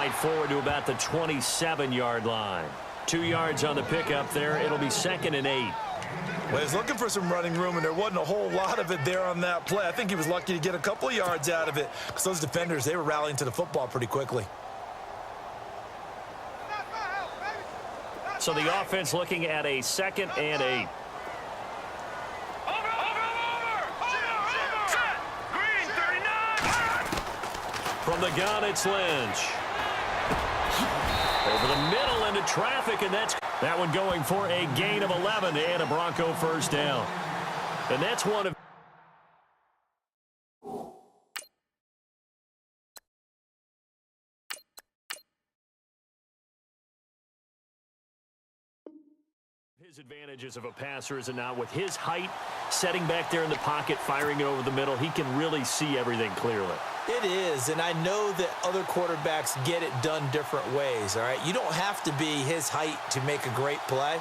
right forward to about the 27-yard line. 2 yards on the pickup there. It'll be 2nd and 8. Well, he's looking for some running room, and there wasn't a whole lot of it there on that play. I think he was lucky to get a couple of yards out of it because those defenders, they were rallying to the football pretty quickly. So the offense looking at a 2nd and 8. From the gun, it's Lynch. Over the middle into traffic, and that one going for a gain of 11 and a Bronco first down. And that's one of his advantages of a passer, is it not? With his height, setting back there in the pocket, firing it over the middle, he can really see everything clearly. It is, and I know that other quarterbacks get it done different ways, all right? You don't have to be his height to make a great play,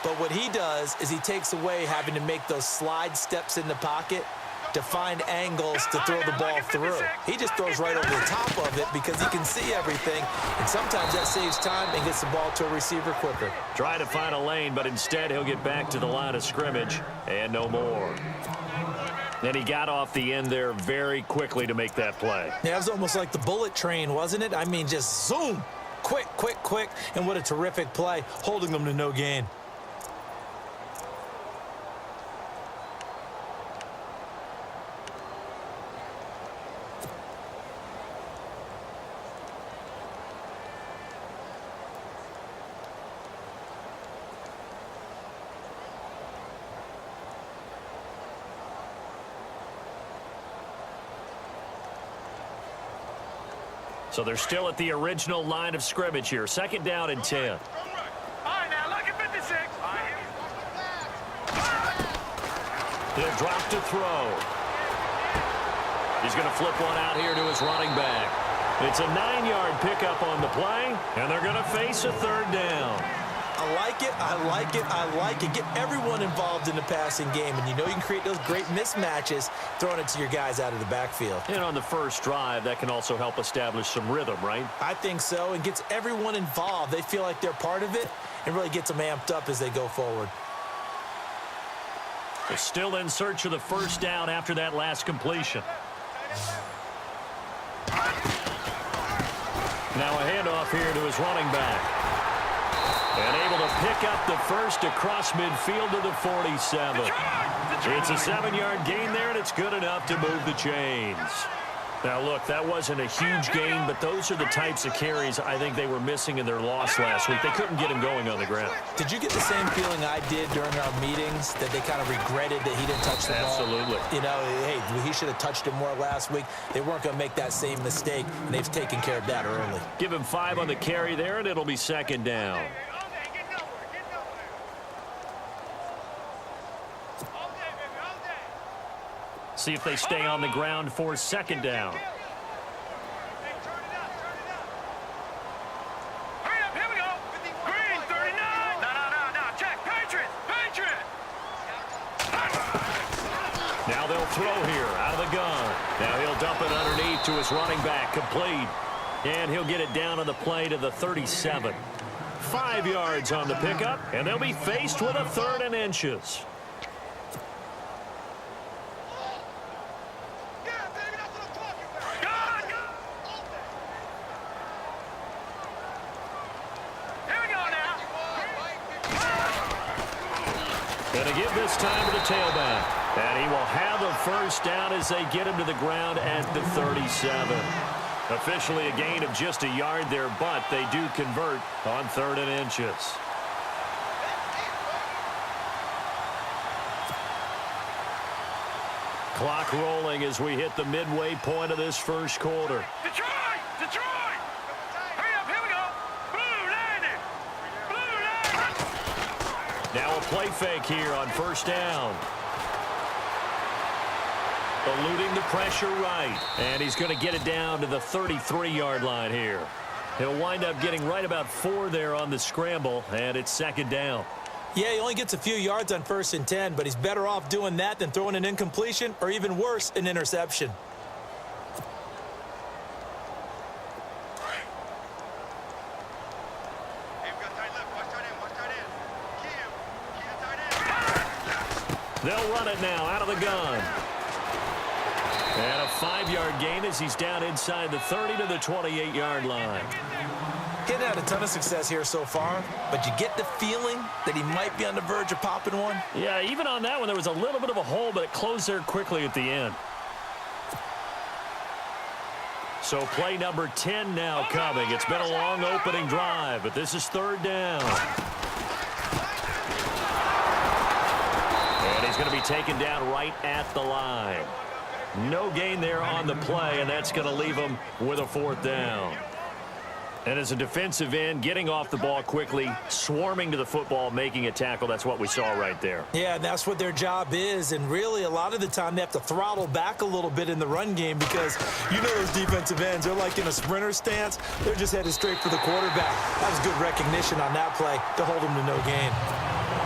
but what he does is he takes away having to make those slide steps in the pocket to find angles to throw the ball through. He just throws right over the top of it because he can see everything, and sometimes that saves time and gets the ball to a receiver quicker. Try to find a lane, but instead he'll get back to the line of scrimmage and no more. And he got off the end there very quickly to make that play. Yeah, it was almost like the bullet train, wasn't it? I mean, just zoom, quick, quick, quick, and what a terrific play, holding them to no gain. So they're still at the original line of scrimmage here. 2nd down and 10. All right, now look at 56. He'll drop to throw. He's going to flip one out here to his running back. It's a 9-yard pickup on the play, and they're going to face a 3rd down. I like it, I like it, I like it. Get everyone involved in the passing game, and you know you can create those great mismatches throwing it to your guys out of the backfield. And on the first drive, that can also help establish some rhythm, right? I think so, and gets everyone involved. They feel like they're part of it and really gets them amped up as they go forward. They're still in search of the first down after that last completion. Now a handoff here to his running back. And able to pick up the first across midfield to the 47. It's a 7-yard gain there, and it's good enough to move the chains. Now, look, that wasn't a huge gain, but those are the types of carries I think they were missing in their loss last week. They couldn't get him going on the ground. Did you get the same feeling I did during our meetings, that they kind of regretted that he didn't touch the ball? Absolutely. You know, hey, he should have touched it more last week. They weren't going to make that same mistake, and they've taken care of that early. Give him 5 on the carry there, and it'll be 2nd down. See if they stay on the ground for 2nd down. Hurry up, here we go. Green, 39. No, check. Patriot. Now they'll throw here out of the gun. Now he'll dump it underneath to his running back, complete. And he'll get it down on the play to the 37. 5 yards on the pickup, and they'll be faced with a 3rd and inches. Going to give this time to the tailback. And he will have a first down as they get him to the ground at the 37. Officially a gain of just a yard there, but they do convert on 3rd and inches. Clock rolling as we hit the midway point of this first quarter. Detroit! Hurry up, here we go. Blue landing. Now a play fake here on first down. Eluding the pressure right. And he's going to get it down to the 33-yard line here. He'll wind up getting right about 4 there on the scramble, and it's 2nd down. Yeah, he only gets a few yards on 1st and 10, but he's better off doing that than throwing an incompletion or even worse, an interception. They'll run it now out of the gun. And a 5-yard gain as he's down inside the 30 to the 28-yard line. He's had a ton of success here so far, but you get the feeling that he might be on the verge of popping one. Yeah, even on that one, there was a little bit of a hole, but it closed there quickly at the end. So play number 10 now coming. It's been a long opening drive, but this is third down. And he's going to be taken down right at the line. No gain there on the play, and that's going to leave him with a fourth down. And as a defensive end, getting off the ball quickly, swarming to the football, making a tackle, that's what we saw right there. Yeah, and that's what their job is. And really, a lot of the time, they have to throttle back a little bit in the run game because you know those defensive ends, they're like in a sprinter stance. They're just headed straight for the quarterback. That was good recognition on that play to hold him to no gain.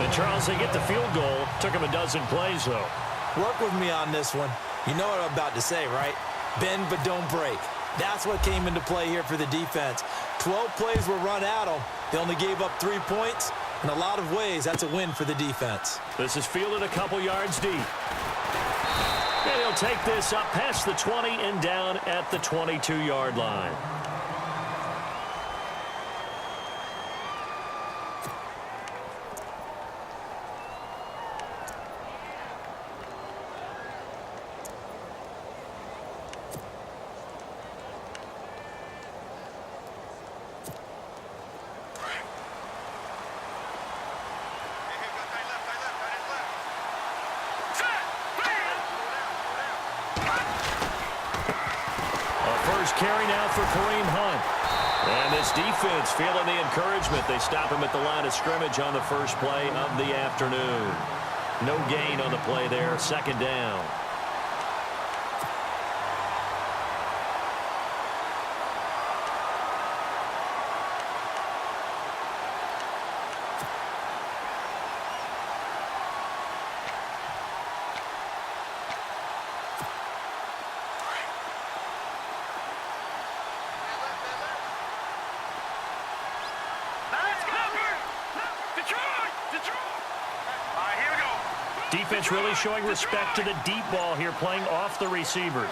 And, Charles, they get the field goal. Took him a dozen plays, though. Work with me on this one. You know what I'm about to say, right? Bend but don't break. That's what came into play here for the defense. 12 plays were run at them. They only gave up 3 points. In a lot of ways, that's a win for the defense. This is fielded a couple yards deep. And he'll take this up past the 20 and down at the 22-yard line. Carry now for Kareem Hunt. And this defense feeling the encouragement. They stop him at the line of scrimmage on the first play of the afternoon. No gain on the play there. Second down. Defense really showing respect to the deep ball here, playing off the receivers.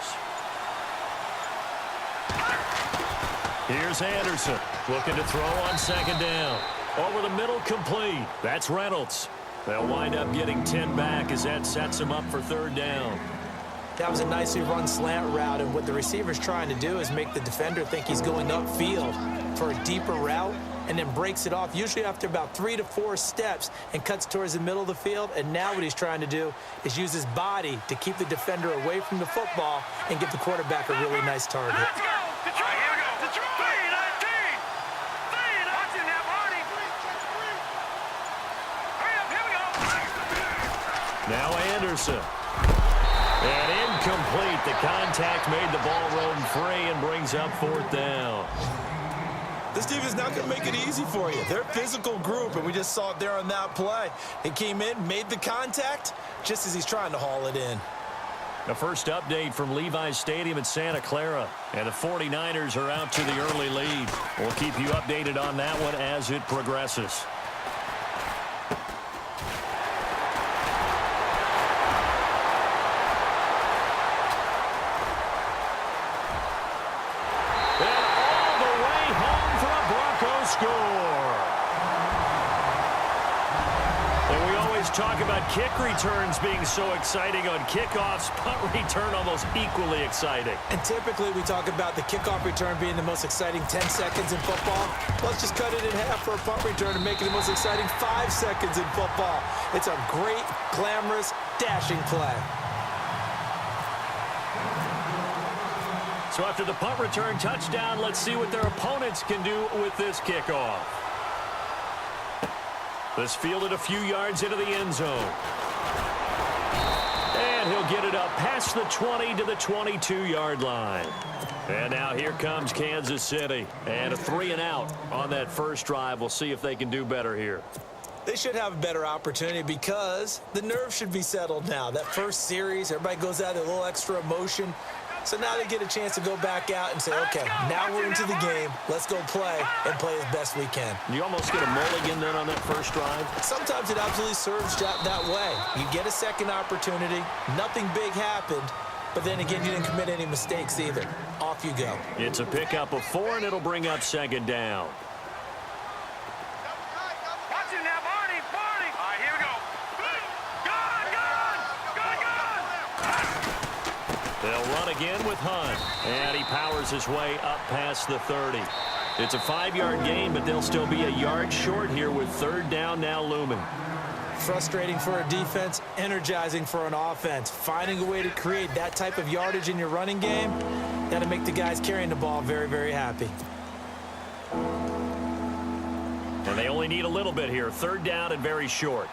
Here's Anderson looking to throw on second down. Over the middle, complete. That's Reynolds. They'll wind up getting 10 back as that sets him up for third down. That was a nicely run slant route, and what the receiver's trying to do is make the defender think he's going upfield for a deeper route, and then breaks it off, usually after about 3 to 4 steps, and cuts towards the middle of the field. And now what he's trying to do is use his body to keep the defender away from the football and get the quarterback a really nice target. Let's go! Detroit! Here we go! Detroit! 3-19! 3-19! Watch it now, Barney! Hurry up! Here we go! Now Anderson. And incomplete. The contact made the ball roam free and brings up fourth down. This team is not going to make it easy for you. They're a physical group, and we just saw it there on that play. He came in, made the contact, just as he's trying to haul it in. The first update from Levi's Stadium in Santa Clara, and the 49ers are out to the early lead. We'll keep you updated on that one as it progresses. Talk about kick returns being so exciting on kickoffs, punt return almost equally exciting. And typically we talk about the kickoff return being the most exciting 10 seconds in football. Let's just cut it in half for a punt return and make it the most exciting 5 seconds in football. It's a great, glamorous, dashing play. So after the punt return touchdown, let's see what their opponents can do with this kickoff. This fielded a few yards into the end zone. And he'll get it up past the 20 to the 22-yard line. And now here comes Kansas City. And a 3-and-out on that first drive. We'll see if they can do better here. They should have a better opportunity because the nerves should be settled now. That first series, everybody goes out with a little extra emotion. So now they get a chance to go back out and say, okay, now we're into the game. Let's go play and play as best we can. You almost get a mulligan then on that first drive? Sometimes it absolutely serves that way. You get a second opportunity. Nothing big happened. But then again, you didn't commit any mistakes either. Off you go. It's a pickup of 4, and it'll bring up second down. Watch it now, Barney. All right, here we go. Gone. They'll run again with Hunt, and he powers his way up past the 30. It's a 5-yard gain, but they'll still be a yard short here with third down now looming. Frustrating for a defense, energizing for an offense. Finding a way to create that type of yardage in your running game, that'll make the guys carrying the ball very, very happy. And they only need a little bit here. Third down and very short.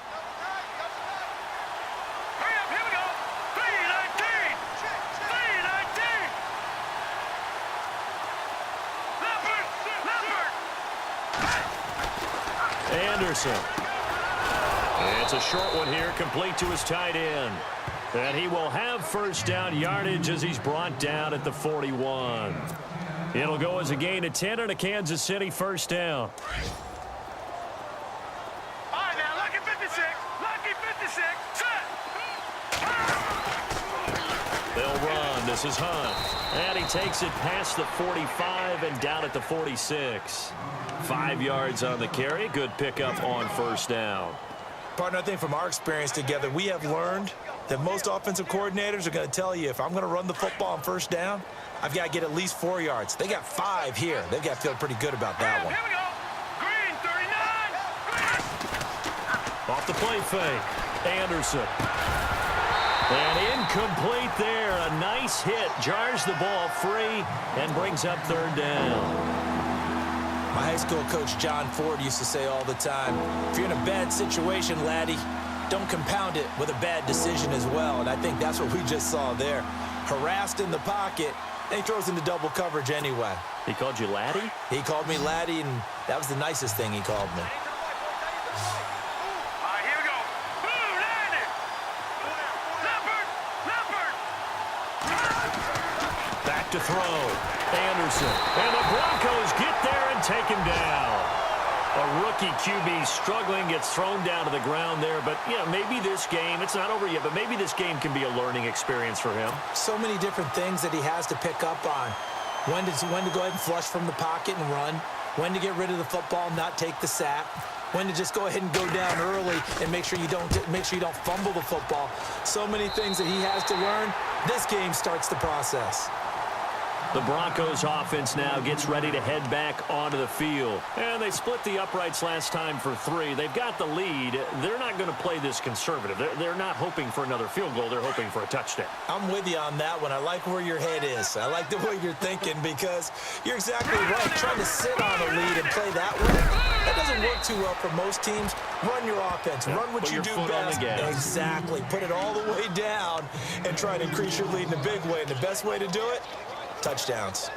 Hurry up, here we go. 319. Leopard. Anderson. It's a short one here, complete to his tight end. And he will have first down yardage as he's brought down at the 41. It'll go as a gain of 10 and a Kansas City first down. All right, now, lucky 56. Lucky 56. Set. They'll run. This is Hunt. And he takes it past the 45 and down at the 46. 5 yards on the carry. Good pickup on first down. Partner, I think from our experience together, we have learned that most offensive coordinators are going to tell you, if I'm going to run the football on first down, I've got to get at least 4 yards. They got 5 here. They've got to feel pretty good about that one. Here we go. Green, 39. Off the play fake. Anderson. And incomplete there. A nice hit. Jars the ball free and brings up third down. My high school coach, John Ford, used to say all the time, if you're in a bad situation, laddie, don't compound it with a bad decision as well. And I think that's what we just saw there. Harassed in the pocket, and he throws into double coverage anyway. He called you laddie? He called me laddie, and that was the nicest thing he called me. All right, here we go. Boom, landed. Leopard. Back to throw. Anderson. And the Broncos get there and take him down. A rookie QB struggling, gets thrown down to the ground there. But, yeah, maybe this game, it's not over yet, but maybe this game can be a learning experience for him. So many different things that he has to pick up on. When to go ahead and flush from the pocket and run. When to get rid of the football, not take the sack. When to just go ahead and go down early and make sure you don't fumble the football. So many things that he has to learn. This game starts the process. The Broncos offense now gets ready to head back onto the field. And they split the uprights last time for 3. They've got the lead. They're not going to play this conservative. They're not hoping for another field goal. They're hoping for a touchdown. I'm with you on that one. I like where your head is. I like the way you're thinking because you're exactly right. Trying to sit on a lead and play that way, that doesn't work too well for most teams. Run your offense. Run what you do best. Exactly. Put it all the way down and try to increase your lead in a big way. And the best way to do it, touchdowns.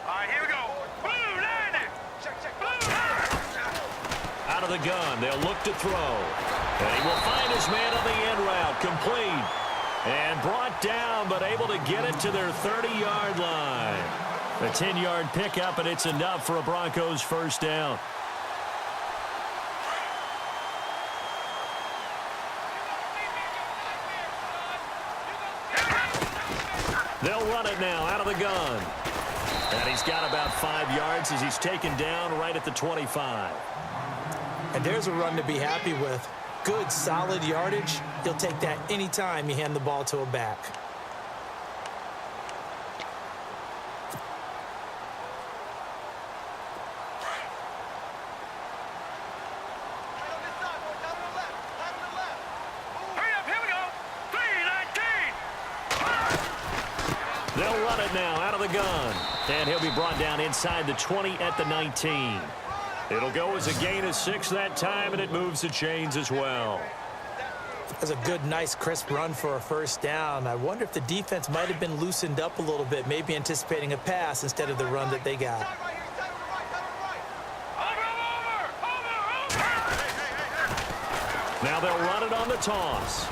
All right, here we go. Boom, landed. Boom. Out of the gun, they'll look to throw. And he will find his man on the end route. Complete. And brought down, but able to get it to their 30-yard line. A 10-yard pickup, and it's enough for a Broncos first down. They'll run it now out of the gun. And he's got about 5 yards as he's taken down right at the 25. And there's a run to be happy with. Good, solid yardage. He'll take that anytime you hand the ball to a back. Hurry up, here we go. 319. They'll run it now out of the gun. And he'll be brought down inside the 20 at the 19. It'll go as a gain of 6 that time, and it moves the chains as well. That's a good, nice, crisp run for a first down. I wonder if the defense might have been loosened up a little bit, maybe anticipating a pass instead of the run that they got. Now they'll run it on the toss.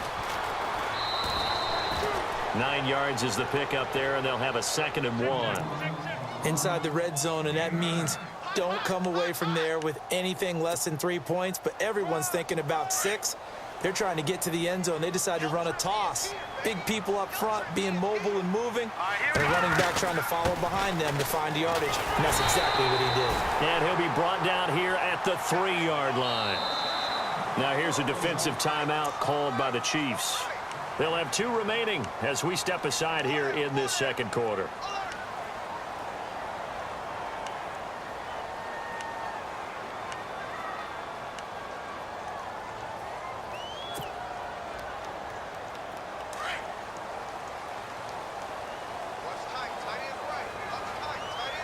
9 yards is the pickup there, and they'll have a 2nd and 1. Inside the red zone, and that means don't come away from there with anything less than 3 points, but everyone's thinking about 6. They're trying to get to the end zone. They decide to run a toss. Big people up front being mobile and moving, and a running back trying to follow behind them to find yardage, and that's exactly what he did. And he'll be brought down here at the 3-yard line. Now here's a defensive timeout called by the Chiefs. They'll have 2 remaining as we step aside here in this second quarter.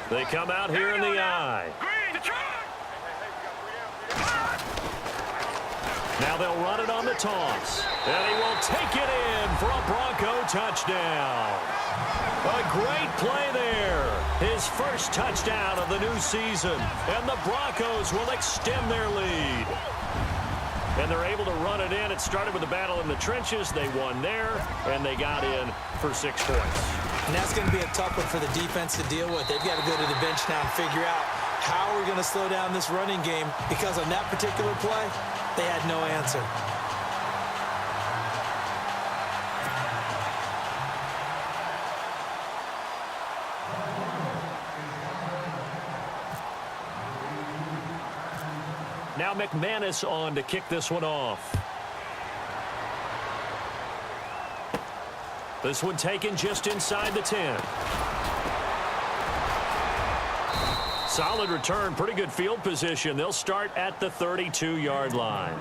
They come out here in the eye. Now they'll run it on the toss. And he will take it in for a Bronco touchdown. A great play there. His first touchdown of the new season. And the Broncos will extend their lead. And they're able to run it in. It started with a battle in the trenches. They won there, and they got in for 6 points. And that's going to be a tough one for the defense to deal with. They've got to go to the bench now and figure out how we're going to slow down this running game, because on that particular play, they had no answer. Now McManus on to kick this one off. This one taken just inside the 10. Solid return, pretty good field position. They'll start at the 32-yard line.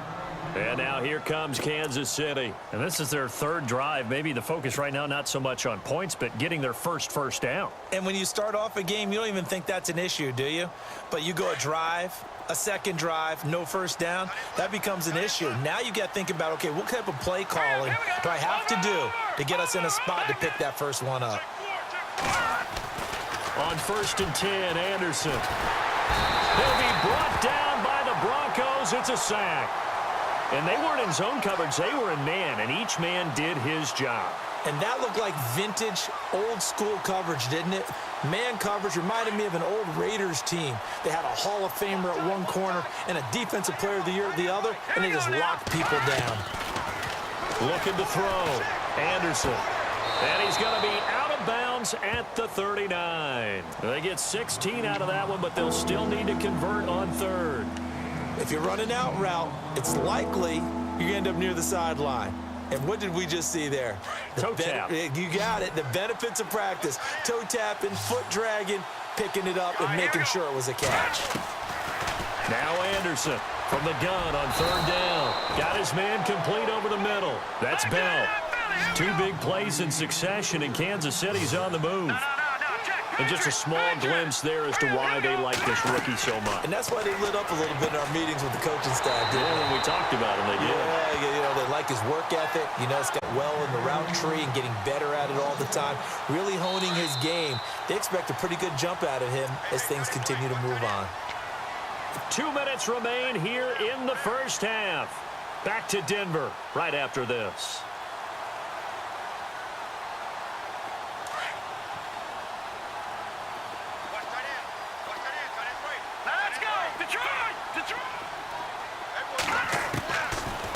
And now here comes Kansas City. And this is their 3rd drive. Maybe the focus right now not so much on points, but getting their first down. And when you start off a game, you don't even think that's an issue, do you? But you go a drive, a second drive, no first down, that becomes an issue. Now you got to think about, okay, what type of play calling do I have to do to get us in a spot to pick that first one up? On 1st and 10, Anderson. He'll be brought down by the Broncos. It's a sack. And they weren't in zone coverage. They were in man, and each man did his job. And that looked like vintage, old-school coverage, didn't it? Man coverage reminded me of an old Raiders team. They had a Hall of Famer at one corner and a Defensive Player of the Year at the other, and they just locked people down. Looking to throw. Anderson. And he's going to be out of bounds at the 39. They get 16 out of that one, but they'll still need to convert on 3rd. If you're running out route, it's likely you end up near the sideline. And what did we just see there? Toe tap. You got it. The benefits of practice. Toe tapping, foot dragging, picking it up, and making sure it was a catch. Now Anderson from the gun on 3rd down. Got his man complete over the middle. That's Bell. 2 big plays in succession, and Kansas City's on the move. And just a small glimpse there as to why they like this rookie so much. And that's why they lit up a little bit in our meetings with the coaching staff. Yeah, when we talked about him, they did. Yeah, they like his work ethic. You know, it's got well in the route tree and getting better at it all the time. Really honing his game. They expect a pretty good jump out of him as things continue to move on. 2 minutes remain here in the first half. Back to Denver right after this.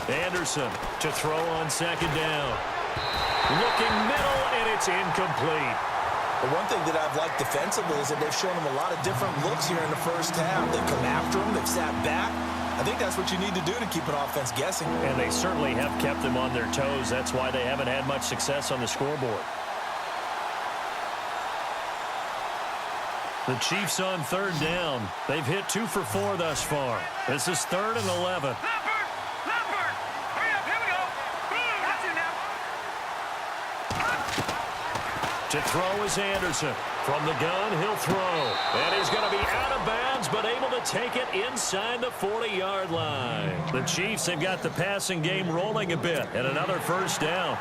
Anderson to throw on 2nd down. Looking middle, and it's incomplete. The one thing that I've liked defensively is that they've shown him a lot of different looks here in the first half. They've come after him. They've sat back. I think that's what you need to do to keep an offense guessing. And they certainly have kept them on their toes. That's why they haven't had much success on the scoreboard. The Chiefs on 3rd down. They've hit 2 for 4 thus far. This is 3rd and 11. To throw is Anderson. From the gun, he'll throw. And he's going to be out of bounds, but able to take it inside the 40-yard line. The Chiefs have got the passing game rolling a bit, and another first down.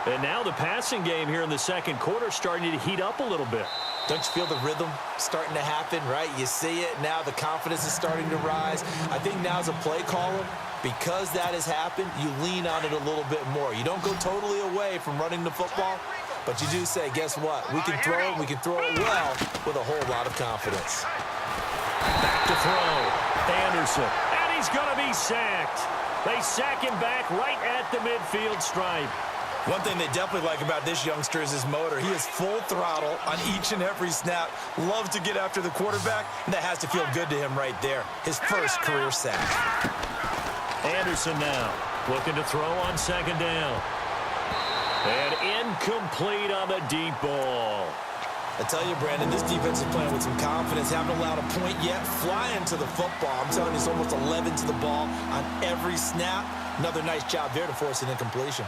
And now the passing game here in the second quarter starting to heat up a little bit. Don't you feel the rhythm starting to happen, right? You see it. Now the confidence is starting to rise. I think now as a play caller, because that has happened, you lean on it a little bit more. You don't go totally away from running the football, but you do say, guess what? We can throw it. We can throw it well with a whole lot of confidence. Back to throw. Anderson. And he's going to be sacked. They sack him back right at the midfield stripe. One thing they definitely like about this youngster is his motor. He is full throttle on each and every snap. Loves to get after the quarterback, and that has to feel good to him right there. His first career sack. Anderson now looking to throw on second down. And incomplete on the deep ball. I tell you, Brandon, this defense is playing with some confidence. Haven't allowed a point yet. Flying to the football. I'm telling you, it's almost 11 to the ball on every snap. Another nice job there to force an incompletion.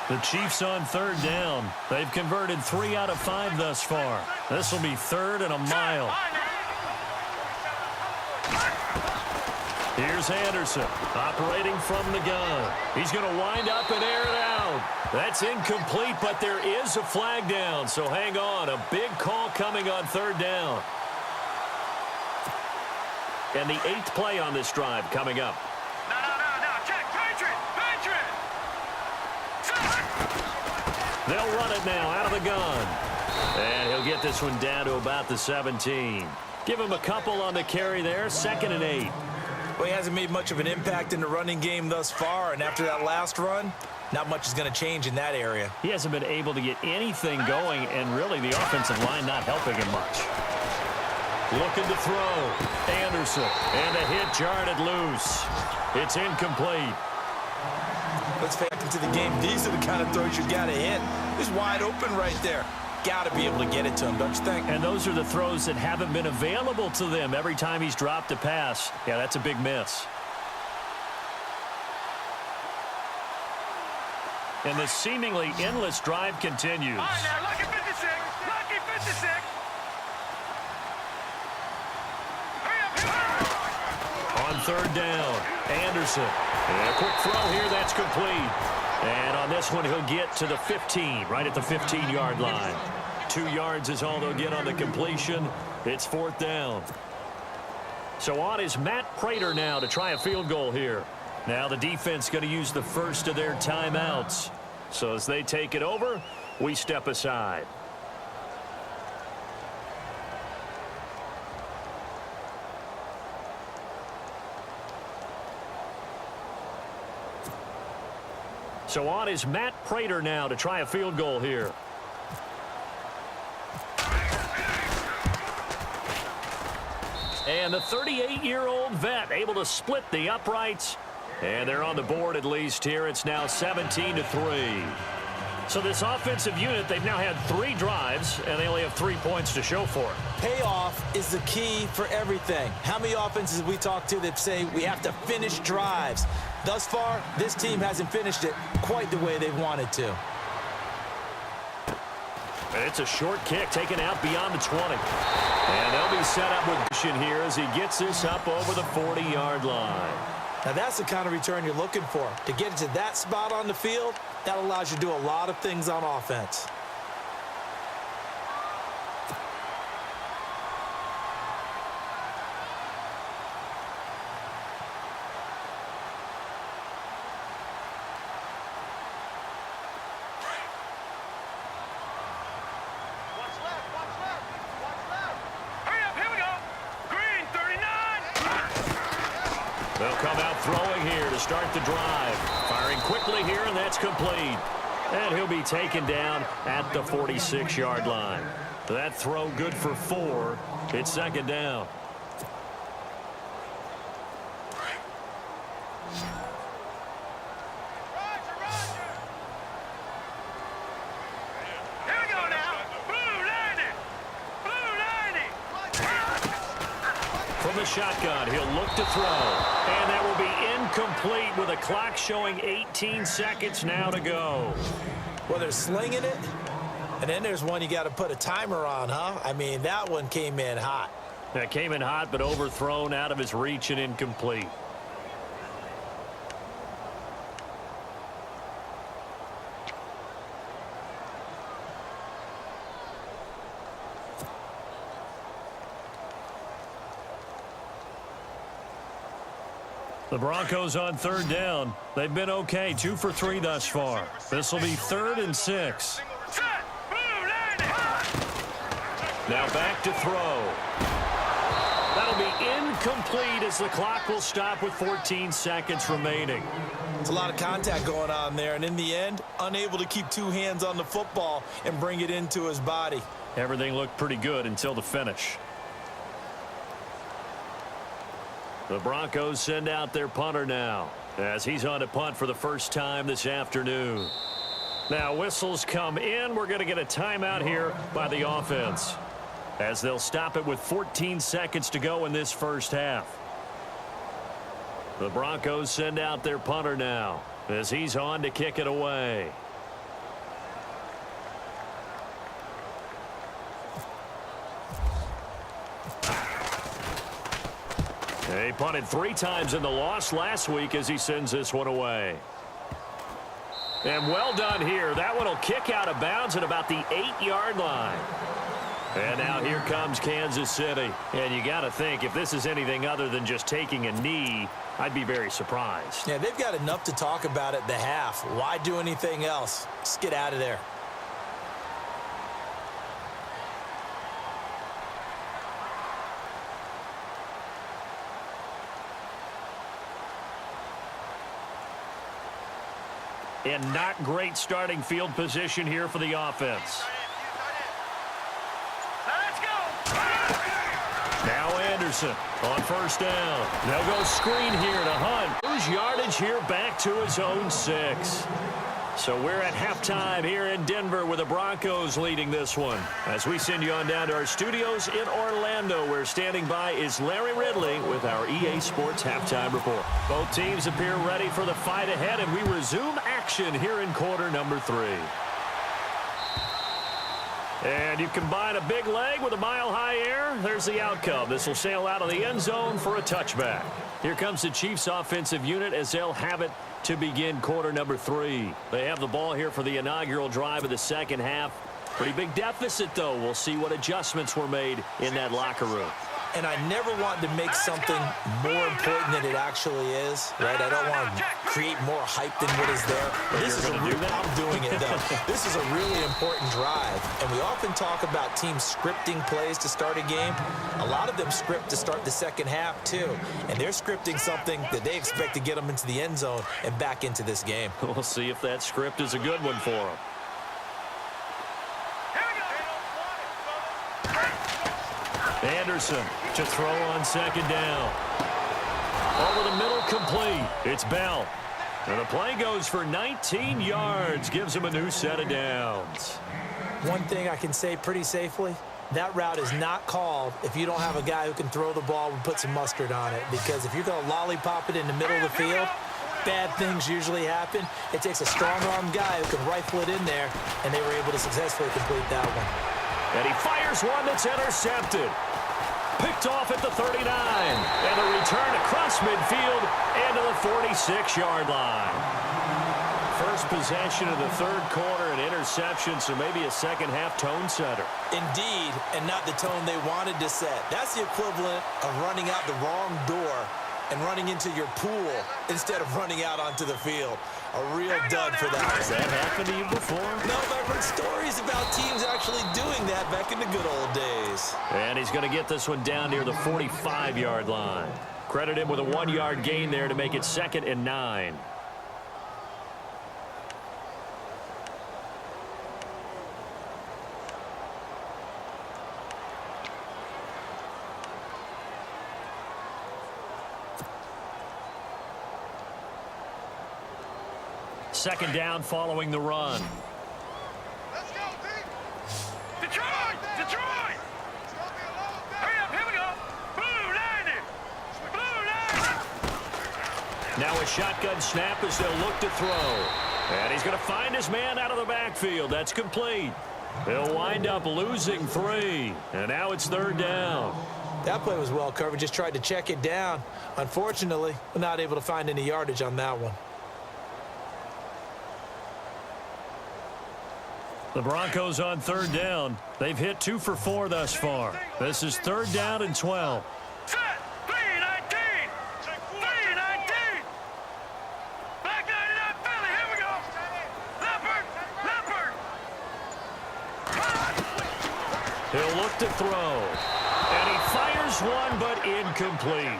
The Chiefs on third down. They've converted 3 out of 5 thus far. This will be third and a mile. Here's Anderson operating from the gun. He's going to wind up and air it out. That's incomplete, but there is a flag down, so hang on. A big call coming on third down. And the 8th play on this drive coming up. No. Check. Patriot. They'll run it now out of the gun. And he'll get this one down to about the 17. Give him a couple on the carry there. 2nd and 8. Well, he hasn't made much of an impact in the running game thus far, and after that last run, not much is going to change in that area. He hasn't been able to get anything going, and really the offensive line not helping him much. Looking to throw. Anderson. And a hit jarred loose. It's incomplete. Let's back into the game. These are the kind of throws you got to hit. He's wide open right there. Got to be able to get it to him, don't you think? And those are the throws that haven't been available to them every time he's dropped a pass. Yeah, that's a big miss. And the seemingly endless drive continues. All right, now, lucky 56. Lucky 56. On third down, Anderson. And a quick throw here, that's complete. And on this one, he'll get to the 15, right at the 15-yard line. 2 yards is all they'll get on the completion. It's 4th down. So on is Matt Prater now to try a field goal here. Now the defense going to use the first of their timeouts. So as they take it over, we step aside. So on is Matt Prater now to try a field goal here. And the 38-year-old vet able to split the uprights. And they're on the board at least here. It's now 17-3. So this offensive unit, they've now had 3 drives, and they only have 3 points to show for it. Payoff is the key for everything. How many offenses we talk to that say we have to finish drives? Thus far, this team hasn't finished it quite the way they wanted to. And it's a short kick taken out beyond the 20. And they'll be set up with Mission here as he gets this up over the 40-yard line. Now that's the kind of return you're looking for. To get to that spot on the field, that allows you to do a lot of things on offense. Hurry up, here we go. Green, 39. They'll come out throwing here to start the drive. Firing quickly here, and that's complete. And he'll be taken down at the 46-yard line. That throw good for 4. It's 2nd down. Here we go now. Blue 90. Blue 90. From the shotgun, he'll look to throw. And that will be incomplete with a clock showing 18 seconds now to go. Whether slinging it And then there's one you got to put a timer on, huh? I mean, that one came in hot. That came in hot, but overthrown, out of his reach, and incomplete. The Broncos on third down. They've been okay, 2 for 3 thus far. This will be 3rd and 6. Now back to throw. That'll be incomplete as the clock will stop with 14 seconds remaining. It's a lot of contact going on there, and in the end, unable to keep 2 hands on the football and bring it into his body. Everything looked pretty good until the finish. The Broncos send out their punter now as he's on to punt for the first time this afternoon. Now whistles come in. We're going to get a timeout here by the offense as they'll stop it with 14 seconds to go in this first half. The Broncos send out their punter now as he's on to kick it away. He punted 3 times in the loss last week as he sends this one away. And well done here. That one will kick out of bounds at about the 8-yard line. And now here comes Kansas City. And you got to think, if this is anything other than just taking a knee, I'd be very surprised. Yeah, they've got enough to talk about at the half. Why do anything else? Just get out of there. And not great starting field position here for the offense. Let's go. Now Anderson on first down. They'll go screen here to Hunt. Lose yardage here back to his own 6. So we're at halftime here in Denver with the Broncos leading this one. As we send you on down to our studios in Orlando, where standing by is Larry Ridley with our EA Sports Halftime Report. Both teams appear ready for the fight ahead, and we resume action here in quarter number 3. And you combine a big leg with a mile-high air, there's the outcome. This will sail out of the end zone for a touchback. Here comes the Chiefs offensive unit as they'll have it to begin quarter number 3. They have the ball here for the inaugural drive of the second half. Pretty big deficit, though. We'll see what adjustments were made in that locker room. And I never want to make something more important than it actually is, right? I don't want to create more hype than what is there. But this is a real, I'm doing it, though. This is a really important drive. And we often talk about teams scripting plays to start a game. A lot of them script to start the second half, too. And they're scripting something that they expect to get them into the end zone and back into this game. We'll see if that script is a good one for them. Anderson to throw on second down. Over the middle, complete. It's Bell. And the play goes for 19 yards. Gives him a new set of downs. One thing I can say pretty safely, that route is not called if you don't have a guy who can throw the ball and put some mustard on it. Because if you're going to lollipop it in the middle of the field, bad things usually happen. It takes a strong-arm guy who can rifle it in there, and they were able to successfully complete that one. And he fires one that's intercepted. Picked off at the 39. And a return across midfield into the 46-yard line. First possession of the third quarter, an interception, so maybe a second-half tone setter. Indeed, and not the tone they wanted to set. That's the equivalent of running out the wrong door and running into your pool instead of running out onto the field. A real dud for that. Has that happened to you before? No, but I've heard stories about teams actually doing that back in the good old days. And he's going to get this one down near the 45-yard line. Credit him with a 1-yard gain there to make it 2nd and 9. Second down following the run. Let's go, team. Detroit! Detroit! Hurry up, here we go. Blue line. Blue line. Now a shotgun snap as they'll look to throw. And he's going to find his man out of the backfield. That's complete. He'll wind up losing 3, and now it's 3rd down. That play was well covered. Just tried to check it down. Unfortunately, we're not able to find any yardage on that one. The Broncos on 3rd down. They've hit 2 for 4 thus far. This is 3rd down and 12. Set. 3-19. 3-19. Back 99 Philly. Here we go. Leopard. Leopard. He'll look to throw. And he fires one, but incomplete.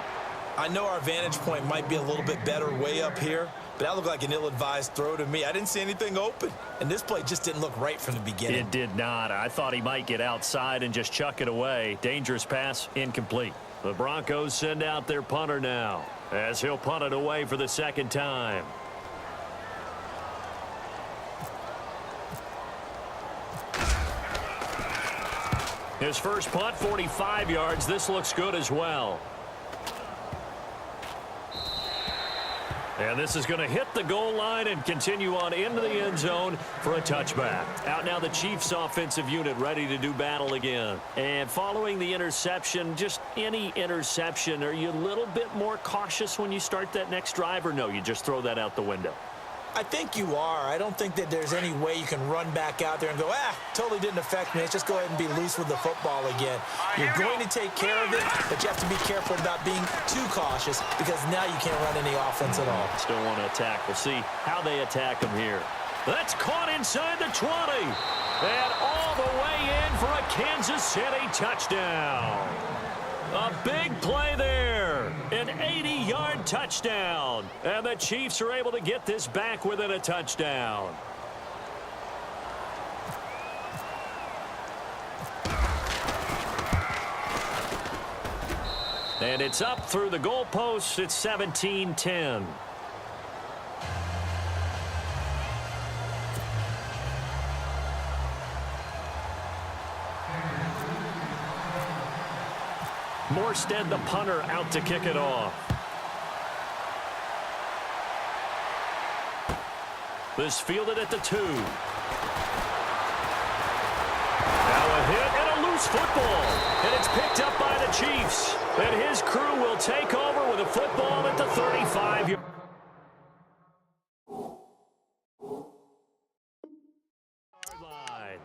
I know our vantage point might be a little bit better way up here, but that looked like an ill-advised throw to me. I didn't see anything open, and this play just didn't look right from the beginning. It did not. I thought he might get outside and just chuck it away. Dangerous pass, incomplete. The Broncos send out their punter now, as he'll punt it away for the 2nd time. His first punt, 45 yards. This looks good as well. And this is going to hit the goal line and continue on into the end zone for a touchback. Out now the Chiefs offensive unit ready to do battle again. And following the interception, just any interception, are you a little bit more cautious when you start that next drive, or no, you just throw that out the window? I think you are. I don't think that there's any way you can run back out there and go, totally didn't affect me. Let's just go ahead and be loose with the football again. You're going to take care of it, but you have to be careful about being too cautious because now you can't run any offense at all. Still want to attack. We'll see how they attack him here. That's caught inside the 20. And all the way in for a Kansas City touchdown. A big play there. An 80-yard touchdown. And the Chiefs are able to get this back within a touchdown. And it's up through the goalposts. It's 17-10. Morstead, the punter, out to kick it off. This fielded at the 2. Now a hit and a loose football. And it's picked up by the Chiefs. And his crew will take over with a football at the 35-yard line.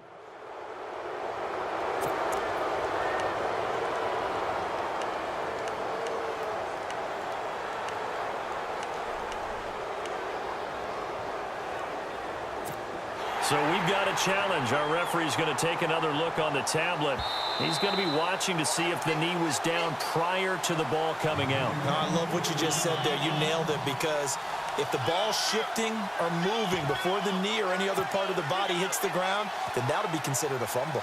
So we've got a challenge. Our referee's going to take another look on the tablet. He's going to be watching to see if the knee was down prior to the ball coming out. I love what you just said there. You nailed it, because if the ball's shifting or moving before the knee or any other part of the body hits the ground, then that'll be considered a fumble.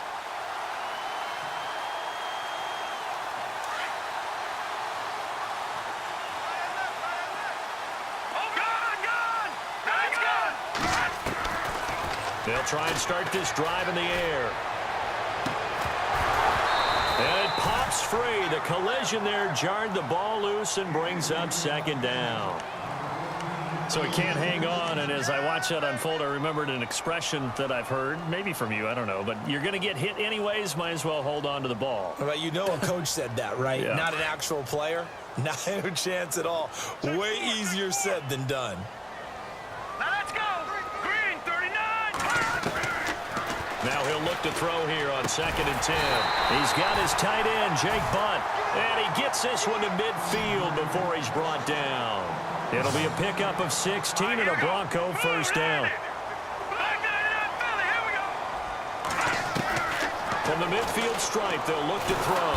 They'll try and start this drive in the air. And it pops free. The collision there jarred the ball loose and brings up 2nd down. So he can't hang on, and as I watch that unfold, I remembered an expression that I've heard, maybe from you, I don't know, but you're going to get hit anyways, might as well hold on to the ball. Well, you know a coach said that, right? Yeah. Not an actual player. Not a chance at all. Way easier said than done. Now let's go. Green 39. Now he'll look to throw here on 2nd and 10. He's got his tight end, Jake Bunt, and he gets this one to midfield before he's brought down. It'll be a pickup of 16 and a Bronco first down. Back 99 Philly. Here we go. From the midfield stripe, they'll look to throw.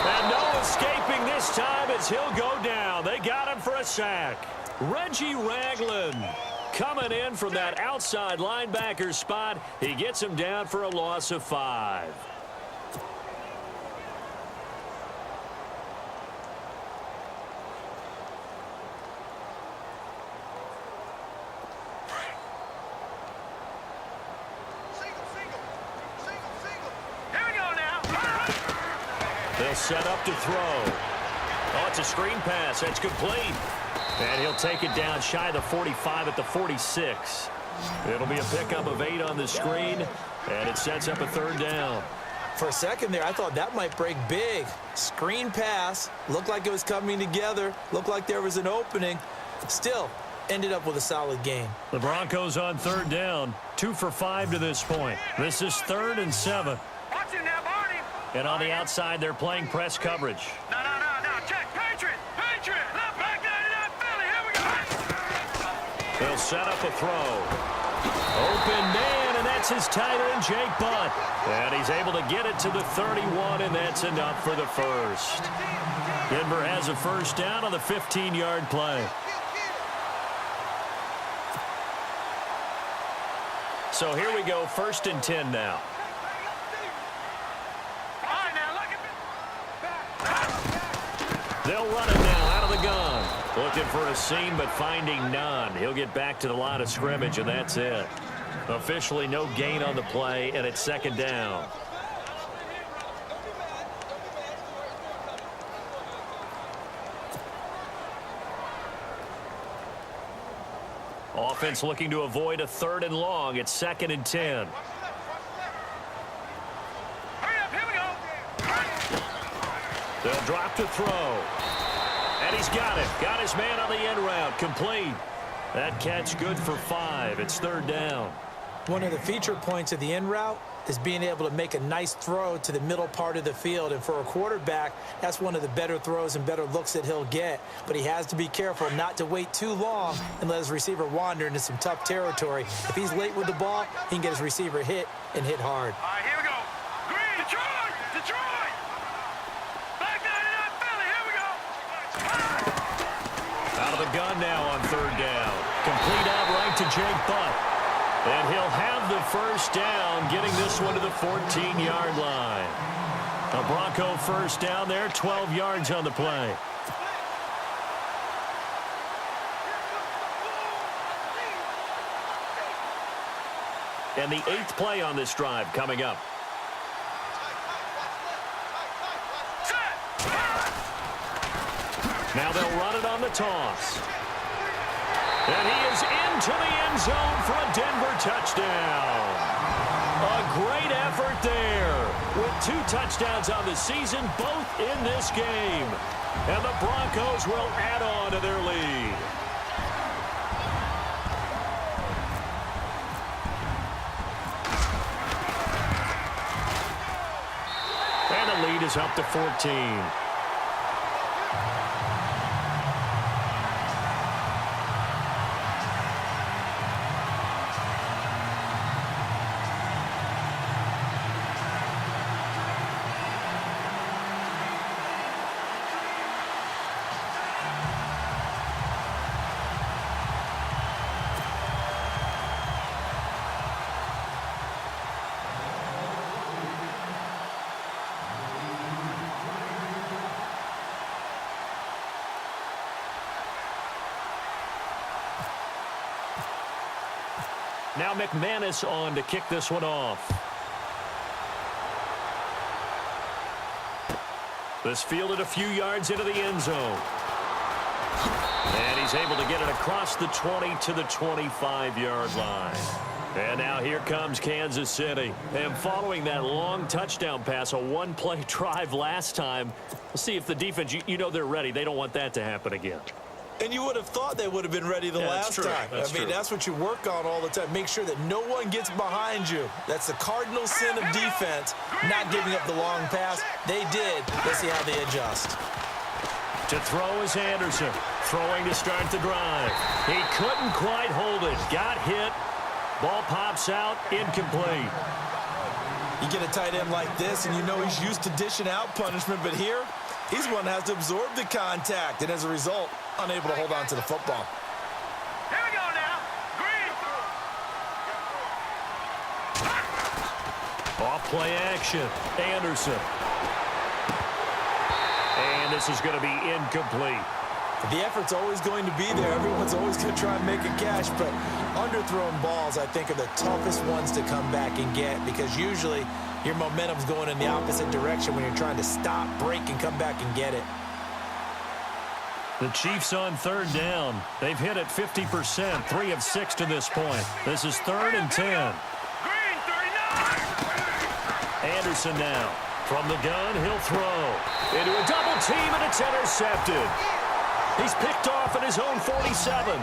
And no escaping this time as he'll go down. They got him for a sack. Reggie Ragland coming in from that outside linebacker spot. He gets him down for a loss of 5. Here we go now. They'll set up to throw. Oh, it's a screen pass. That's complete. And he'll take it down shy of the 45 at the 46. It'll be a pickup of 8 on the screen. And it sets up a third down. For a second there, I thought that might break big. Screen pass. Looked like it was coming together. Looked like there was an opening. Still, ended up with a solid gain. The Broncos on third down. 2 for 5 to this point. This is 3rd and 7. Watch him now, Barney. And on the outside, they're playing press coverage. No. Check. Patriot. Left back 99 Philly. Here we go. They'll set up a throw. Open man, and that's his tight end, Jake Butt. And he's able to get it to the 31, and that's enough for the first. Denver has a first down on the 15-yard play. So here we go, 1st and 10 now. All right, now, look at They'll run it now out of the gun. Looking for a seam, but finding none. He'll get back to the line of scrimmage, and that's it. Officially no gain on the play, and it's 2nd down. Offense looking to avoid a 3rd and long. It's 2nd and 10. Hurry up, here we go. They'll drop to throw. And he's got it. Got his man on the end route. Complete. That catch good for 5. It's 3rd down. One of the feature points of the in route is being able to make a nice throw to the middle part of the field. And for a quarterback, that's one of the better throws and better looks that he'll get. But he has to be careful not to wait too long and let his receiver wander into some tough territory. If he's late with the ball, he can get his receiver hit and hit hard. All right, here we go. Green. Detroit. Back 99 Philly. Here we go. Out of the gun now on 3rd down. Complete out right to Jake Butt. And he'll have the first down, getting this one to the 14-yard line. A Bronco first down there, 12 yards on the play. And the 8th play on this drive coming up. Now they'll run it on the toss. And he is into the end zone for a Denver touchdown. A great effort there with 2 touchdowns on the season, both in this game. And the Broncos will add on to their lead. And the lead is up to 14. Now McManus on to kick this one off. This fielded a few yards into the end zone. And he's able to get it across the 20 to the 25-yard line. And now here comes Kansas City. And following that long touchdown pass, a one-play drive last time, we'll see if the defense, you know they're ready. They don't want that to happen again. And you would have thought they would have been ready the last time. I mean, that's what you work on all the time. Make sure that no one gets behind you. That's the cardinal sin of defense, not giving up the long pass. They did. Let's see how they adjust. To throw is Anderson. Throwing to start the drive. He couldn't quite hold it. Got hit. Ball pops out. Incomplete. You get a tight end like this, and you know he's used to dishing out punishment. But here, he's one that has to absorb the contact. And as a result, unable to hold on to the football. Here we go now. Green. Off play action. Anderson. And this is going to be incomplete. The effort's always going to be there. Everyone's always going to try and make a catch, but underthrown balls, I think, are the toughest ones to come back and get because usually your momentum's going in the opposite direction when you're trying to stop, break, and come back and get it. The Chiefs on third down. They've hit it 50%, 3 of 6 to this point. This is 3rd and 10. Green, 39. Anderson now. From the gun, he'll throw. Into a double team, and it's intercepted. He's picked off at his own 47.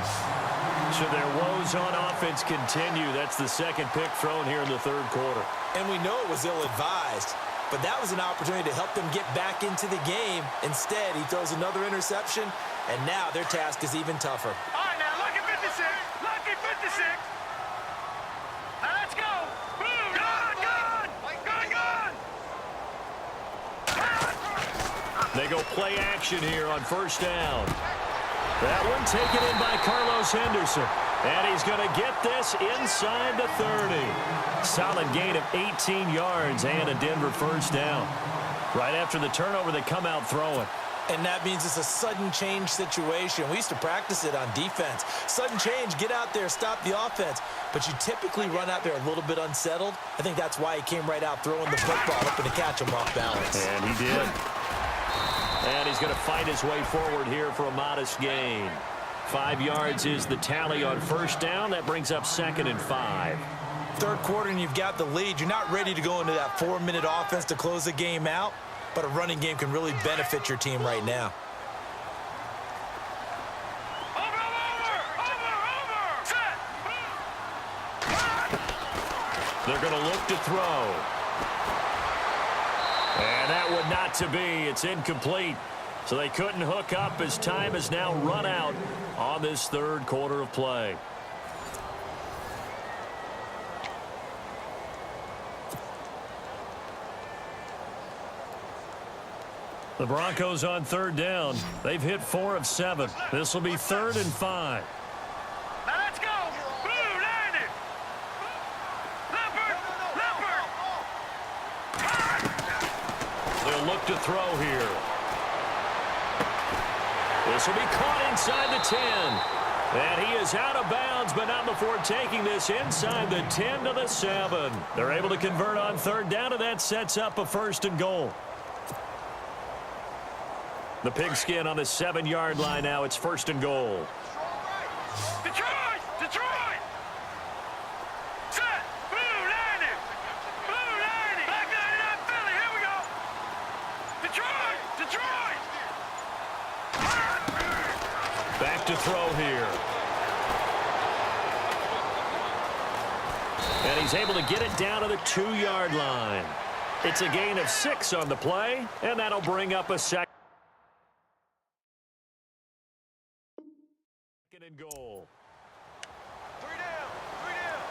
So their woes on offense continue. That's the second pick thrown here in the third quarter. And we know it was ill-advised, but that was an opportunity to help them get back into the game. Instead, he throws another interception, and now their task is even tougher. All right, now, lucky 56. Lucky 56. Now, let's go. Boom. Gun, gun. Gun, gun. They go play action here on first down. That one taken in by Carlos Henderson. And he's going to get this inside the 30. Solid gain of 18 yards and a Denver first down. Right after the turnover, they come out throwing. And that means it's a sudden change situation. We used to practice it on defense. Sudden change, get out there, stop the offense. But you typically run out there a little bit unsettled. I think that's why he came right out throwing the football, hoping to catch him off balance. And he did. And he's going to fight his way forward here for a modest gain. 5 yards is the tally on first down. That brings up 2nd and 5. Third quarter and you've got the lead. You're not ready to go into that 4-minute offense to close the game out, but a running game can really benefit your team right now. They're going to look to throw. And that would not to be. It's incomplete. So they couldn't hook up as time has now run out on this third quarter of play. The Broncos on third down. They've hit 4 of 7. This will be 3rd and 5. Now, let's go. Blue, landed. Leopard, leopard. They'll look to throw here. This will be caught inside the 10. And he is out of bounds, but not before taking this inside the 10 to the 7. They're able to convert on third down, and that sets up a 1st and goal. The pigskin on the 7-yard line now. It's 1st and goal. Detroit, Detroit. Set. Blue, landed. Blue, landed. Back 99 Philly. Here we go. Detroit, Detroit. Back to throw here. And he's able to get it down to the 2-yard line. It's a gain of 6 on the play, and that'll bring up a 2nd and goal. 3 down, 3 down.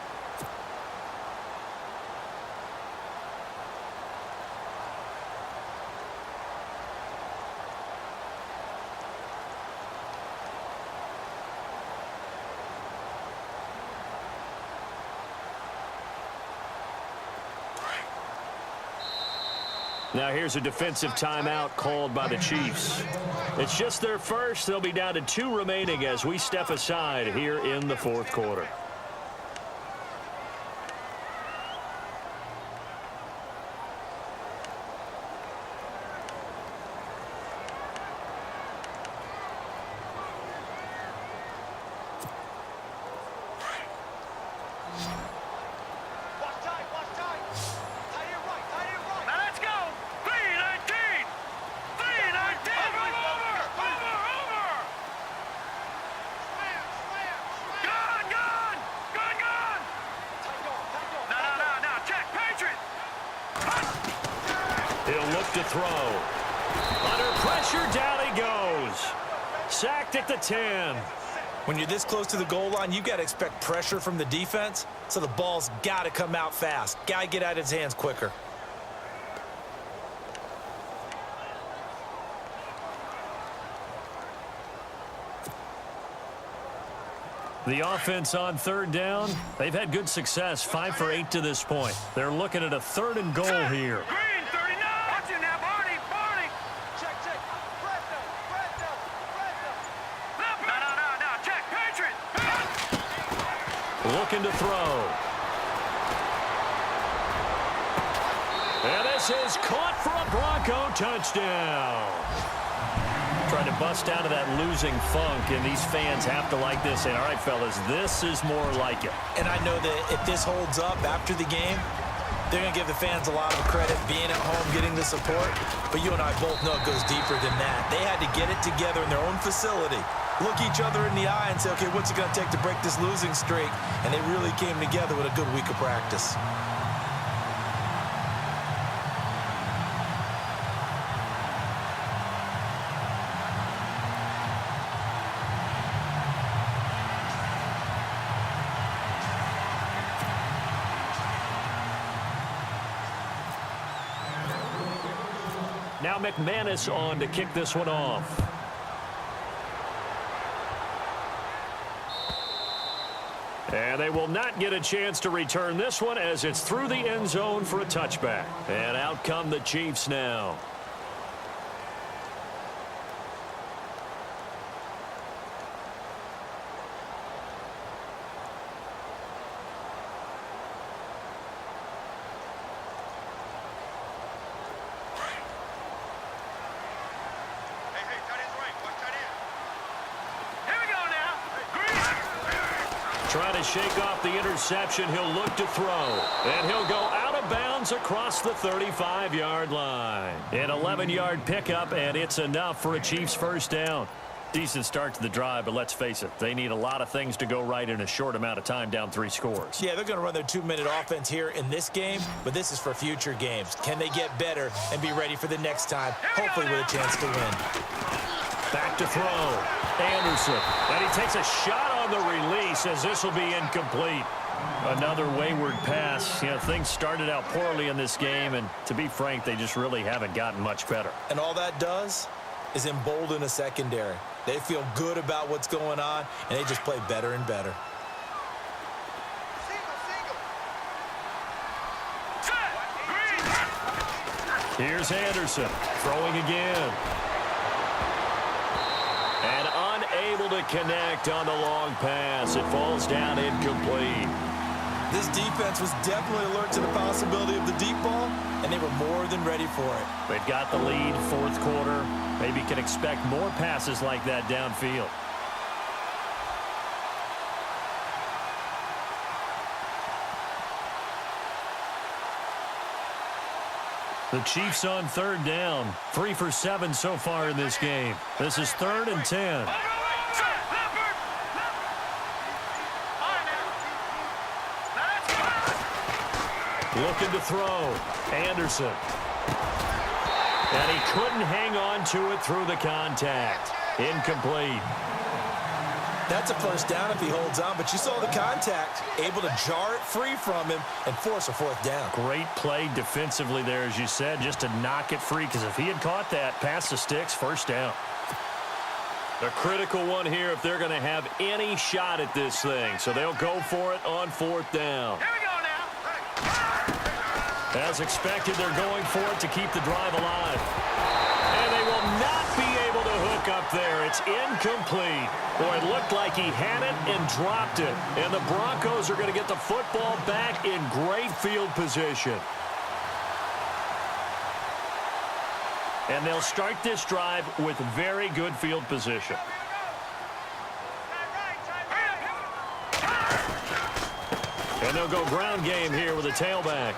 Now here's a defensive timeout called by the Chiefs. It's just their first. They'll be down to 2 remaining as we step aside here in the 4th quarter. To throw. Under pressure, down he goes. Sacked at the 10. When you're this close to the goal line, you've got to expect pressure from the defense, so the ball's got to come out fast. Got to get out of his hands quicker. The offense on third down, they've had good success, 5 for 8 to this point. They're looking at a 3rd and goal here. Looking to throw. And this is caught for a Bronco touchdown. Trying to bust out of that losing funk, and these fans have to like this. Saying, all right, fellas, this is more like it. And I know that if this holds up after the game, They're going to give the fans a lot of credit being at home, getting the support. But you and I both know it goes deeper than that. They had to get it together in their own facility, look each other in the eye and say, okay, what's it going to take to break this losing streak? And they really came together with a good week of practice. Now McManus on to kick this one off. And they will not get a chance to return this one as it's through the end zone for a touchback. And out come the Chiefs now. Trying to shake off the interception. He'll look to throw. And he'll go out of bounds across the 35-yard line. An 11-yard pickup, and it's enough for a Chiefs first down. Decent start to the drive, but let's face it, they need a lot of things to go right in a short amount of time, down 3 scores. Yeah, they're going to run their 2-minute offense here in this game, but this is for future games. Can they get better and be ready for the next time, hopefully with a chance to win? Back to throw. Anderson. And he takes a shot on the release as this will be incomplete. Another wayward pass. You know, things started out poorly in this game, and to be frank, they just really haven't gotten much better. And all that does is embolden a secondary. They feel good about what's going on, and they just play better and better. Here's Anderson throwing again. And unable to connect on the long pass. It falls down incomplete. This defense was definitely alert to the possibility of the deep ball, and they were more than ready for it. They've got the lead, 4th quarter. Maybe can expect more passes like that downfield. The Chiefs on 3rd down. 3 for 7 so far in this game. This is 3rd and 10. Looking to throw. Anderson. And he couldn't hang on to it through the contact. Incomplete. That's a first down if he holds on, but you saw the contact, able to jar it free from him and force a 4th down. Great play defensively there, as you said, just to knock it free, because if he had caught that, past the sticks, first down. A critical one here if they're going to have any shot at this thing, so they'll go for it on 4th down. Here we go now. As expected, they're going for it to keep the drive alive. And they will not be able to hook up there. It's incomplete. Boy, it looked like he had it and dropped it. And the Broncos are going to get the football back in great field position. And they'll start this drive with very good field position. And they'll go ground game here with a tailback.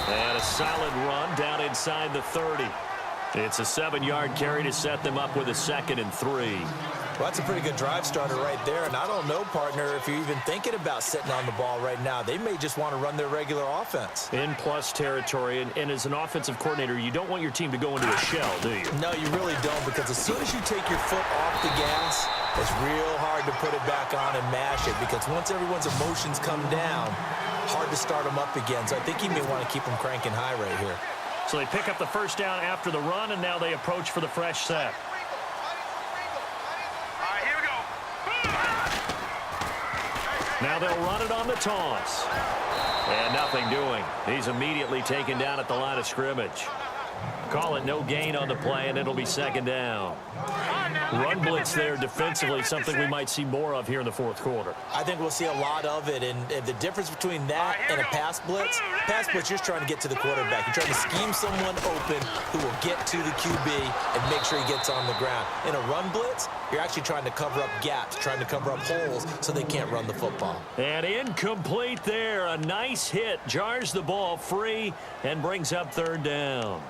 And a solid run down inside the 30. It's a 7-yard carry to set them up with a 2nd and 3. Well, that's a pretty good drive starter right there. And I don't know, partner, if you're even thinking about sitting on the ball right now. They may just want to run their regular offense. In plus territory, and as an offensive coordinator, you don't want your team to go into a shell, do you? No, you really don't, because as soon as you take your foot off the gas, it's real hard to put it back on and mash it, because once everyone's emotions come down, hard to start them up again. So I think you may want to keep them cranking high right here. So they pick up the first down after the run, and now they approach for the fresh set. Now they'll run it on the toss. And nothing doing. He's immediately taken down at the line of scrimmage. Call it no gain on the play, and it'll be second down. Run blitz there defensively, something we might see more of here in the fourth quarter. I think we'll see a lot of it, and the difference between that and a pass blitz, you're just trying to get to the quarterback. You're trying to scheme someone open who will get to the QB and make sure he gets on the ground. In a run blitz, you're actually trying to cover up gaps, trying to cover up holes so they can't run the football. And incomplete there. A nice hit. Jars the ball free and brings up third down.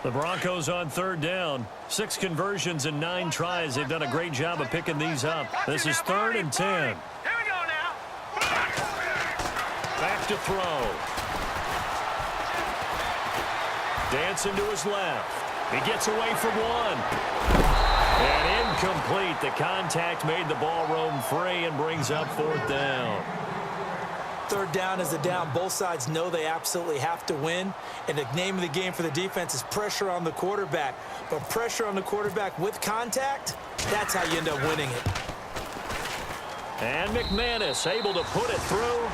The Broncos on third down. 6 conversions and 9 tries. They've done a great job of picking these up. This is 3rd and 10. Here we go now. Back to throw. Dancing to his left. He gets away from one. And incomplete. The contact made the ball roam free and brings up 4th down. Third down is a down. Both sides know they absolutely have to win. And the name of the game for the defense is pressure on the quarterback. But pressure on the quarterback with contact, that's how you end up winning it. And McManus able to put it through.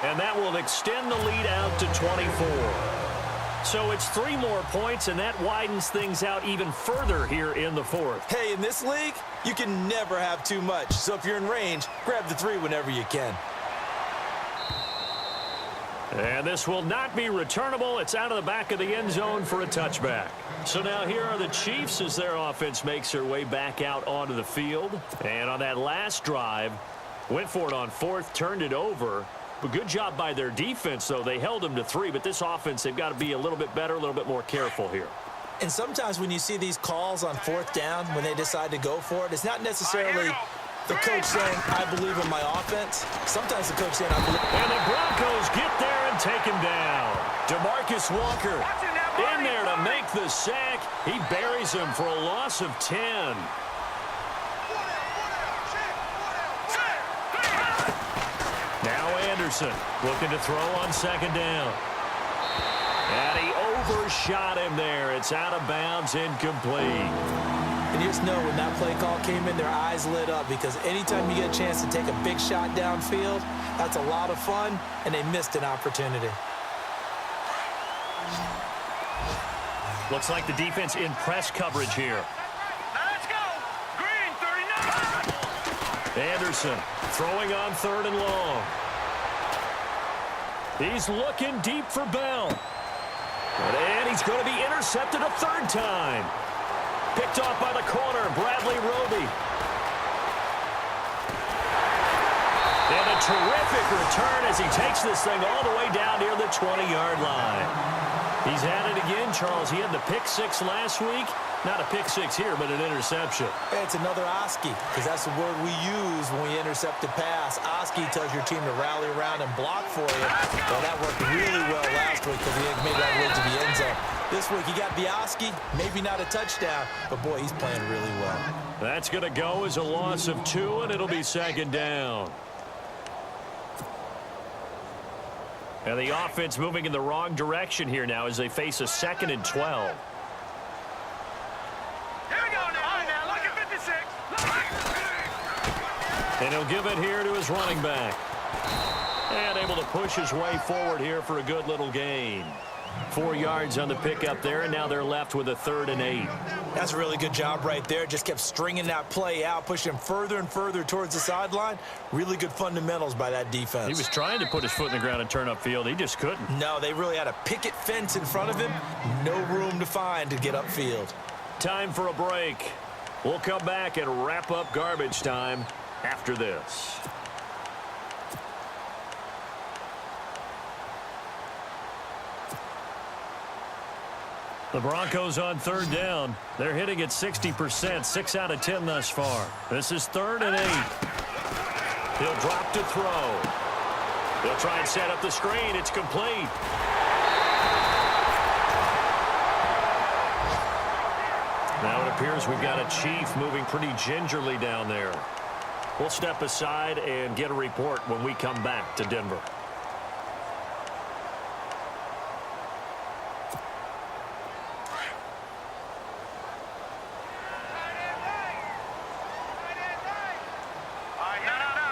And that will extend the lead out to 24. So it's 3 more points, and that widens things out even further here in the fourth. Hey, in this league, you can never have too much. So if you're in range, grab the 3 whenever you can. And this will not be returnable. It's out of the back of the end zone for a touchback. So now here are the Chiefs as their offense makes their way back out onto the field. And on that last drive, went for it on 4th, turned it over. But good job by their defense, though. They held them to 3, but this offense, they've got to be a little bit better, a little bit more careful here. And sometimes when you see these calls on 4th down, when they decide to go for it, it's not necessarily the coach saying, I believe in my offense. Sometimes the coach saying, I believe. And the Broncos get there and take him down. DeMarcus Walker in there to make the sack. He buries him for a loss of 10. Now Anderson looking to throw on 2nd down. And he overshot him there. It's out of bounds, incomplete. And you just know when that play call came in, their eyes lit up, because anytime you get a chance to take a big shot downfield, that's a lot of fun, and they missed an opportunity. Looks like the defense in press coverage here. Let's go. Green, 39. Anderson throwing on 3rd and long. He's looking deep for Bell. And he's going to be intercepted a 3rd time. Picked off by the corner, Bradley Roby. And a terrific return as he takes this thing all the way down near the 20-yard line. He's had it again, Charles. He had the pick 6 last week. Not a pick 6 here, but an interception. It's another Oski, because that's the word we use when we intercept a pass. Oski tells your team to rally around and block for you. Well, that worked really well last week because he made that way to the end zone. This week, he got the Oski, maybe not a touchdown, but, boy, he's playing really well. That's going to go as a loss of 2, and it'll be 2nd down. And the offense moving in the wrong direction here now as they face a 2nd and 12. Here we go now. All right, now, look at 56. And he'll give it here to his running back. And able to push his way forward here for a good little gain. 4 yards on the pickup there, and now they're left with a 3rd and 8. That's a really good job right there. Just kept stringing that play out, pushing him further and further towards the sideline. Really good fundamentals by that defense. He was trying to put his foot in the ground and turn upfield. He just couldn't. No, they really had a picket fence in front of him. No room to find to get upfield. Time for a break. We'll come back and wrap up garbage time after this. The Broncos on 3rd down. They're hitting at 60%, 6 out of 10 thus far. This is 3rd and 8. He'll drop to throw. They'll try and set up the screen. It's complete. Now it appears we've got a Chief moving pretty gingerly down there. We'll step aside and get a report when we come back to Denver.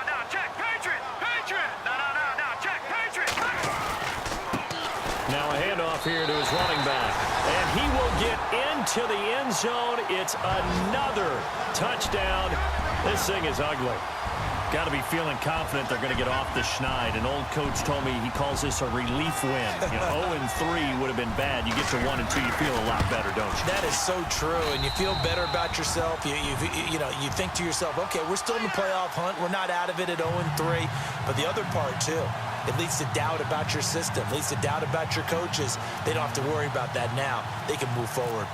No, check. Patriot. Now a handoff here to his running back. And he will get into the end zone. It's another touchdown. This thing is ugly. Got to be feeling confident they're going to get off the schneid. An old coach told me he calls this a relief win. 0-3 would have been bad. You get to 1-2, you feel a lot better, don't you? That is so true, and you feel better about yourself. You think to yourself, okay, we're still in the playoff hunt. We're not out of it at 0-3. But the other part, too, it leads to doubt about your system, leads to doubt about your coaches. They don't have to worry about that now. They can move forward.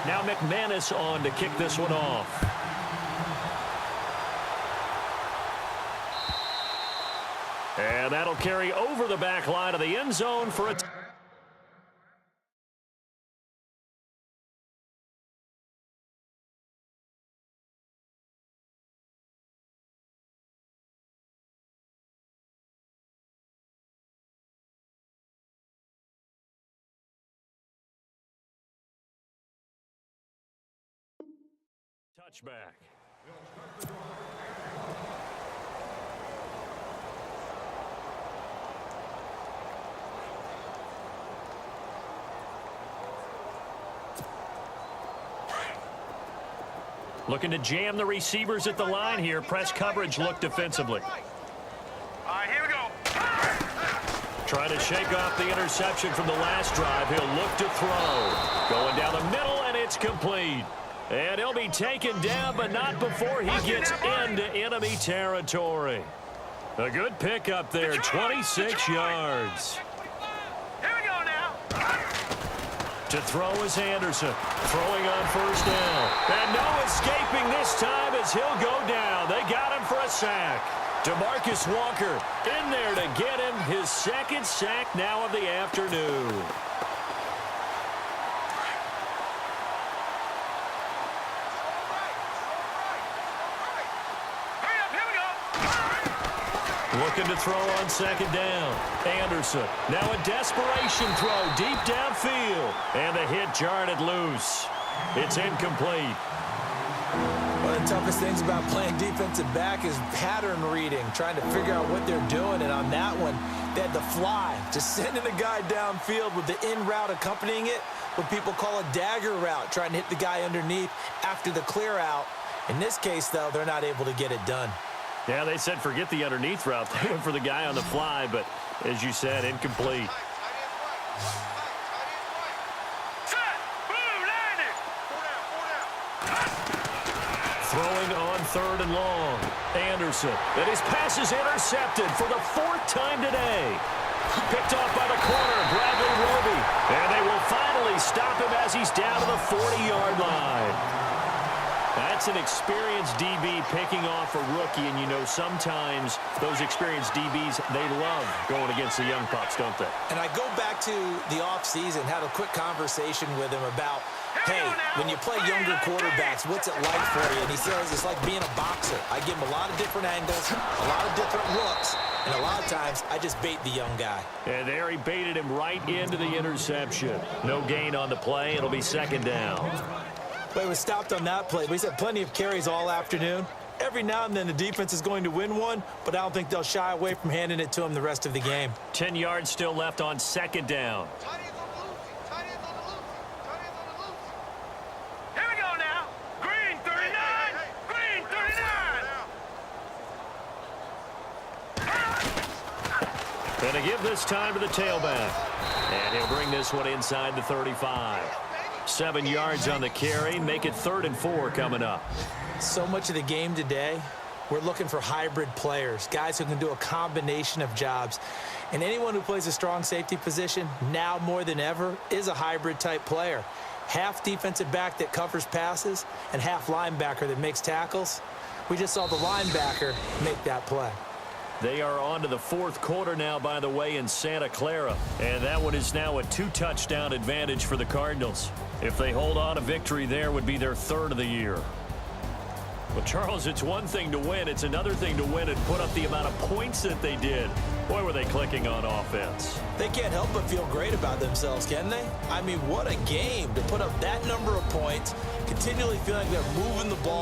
Now McManus on to kick this one off. And that'll carry over the back line of the end zone for a touchback. Looking to jam the receivers at the line here. Press coverage look defensively. All right, here we go. Trying to shake off the interception from the last drive. He'll look to throw. Going down the middle, and it's complete. And he'll be taken down, but not before he gets into enemy territory. A good pickup there, 26 yards. Here we go now. To throw is Anderson. Throwing on first down. And no escaping this time as he'll go down. They got him for a sack. DeMarcus Walker in there to get him his second sack now of the afternoon. Looking to throw on second down. Anderson. Now a desperation throw deep downfield. And the hit jarred it loose. It's incomplete. One of the toughest things about playing defensive back is pattern reading, trying to figure out what they're doing. And on that one, they had the fly, just sending a guy downfield with the in route accompanying it, what people call a dagger route, trying to hit the guy underneath after the clear out. In this case, though, they're not able to get it done. Yeah, they said forget the underneath route. They went for the guy on the fly, but as you said, incomplete. Throwing on third and long. Anderson. And his pass is intercepted for the fourth time today. Picked off by the corner, Bradley Roby. And they will finally stop him as he's down to the 40-yard line. That's an experienced DB picking off a rookie, and you know sometimes those experienced DBs, they love going against the young pups, don't they? And I go back to the offseason, had a quick conversation with him about, hey, when you play younger quarterbacks, what's it like for you? And he says it's like being a boxer. I give him a lot of different angles, a lot of different looks, and a lot of times I just bait the young guy. And there he baited him right into the interception. No gain on the play. It'll be second down. But he was stopped on that play. But he's had plenty of carries all afternoon. Every now and then the defense is going to win one, but I don't think they'll shy away from handing it to him the rest of the game. 10 yards still left on second down. Here we go now. Green 39. Green 39. Going to give this time to the tailback. And he'll bring this one inside the 35. 7 yards on the carry. Make it 3rd and 4 coming up. So much of the game today, we're looking for hybrid players, guys who can do a combination of jobs. And anyone who plays a strong safety position, now more than ever, is a hybrid type player. Half defensive back that covers passes and half linebacker that makes tackles. We just saw the linebacker make that play. They are on to the fourth quarter now, by the way, in Santa Clara. And that one is now a 2-touchdown advantage for the Cardinals. If they hold on, a victory there would be their 3rd of the year. Well, Charles, it's one thing to win. It's another thing to win and put up the amount of points that they did. Boy, were they clicking on offense. They can't help but feel great about themselves, can they? I mean, what a game to put up that number of points, continually feeling like they're moving the ball.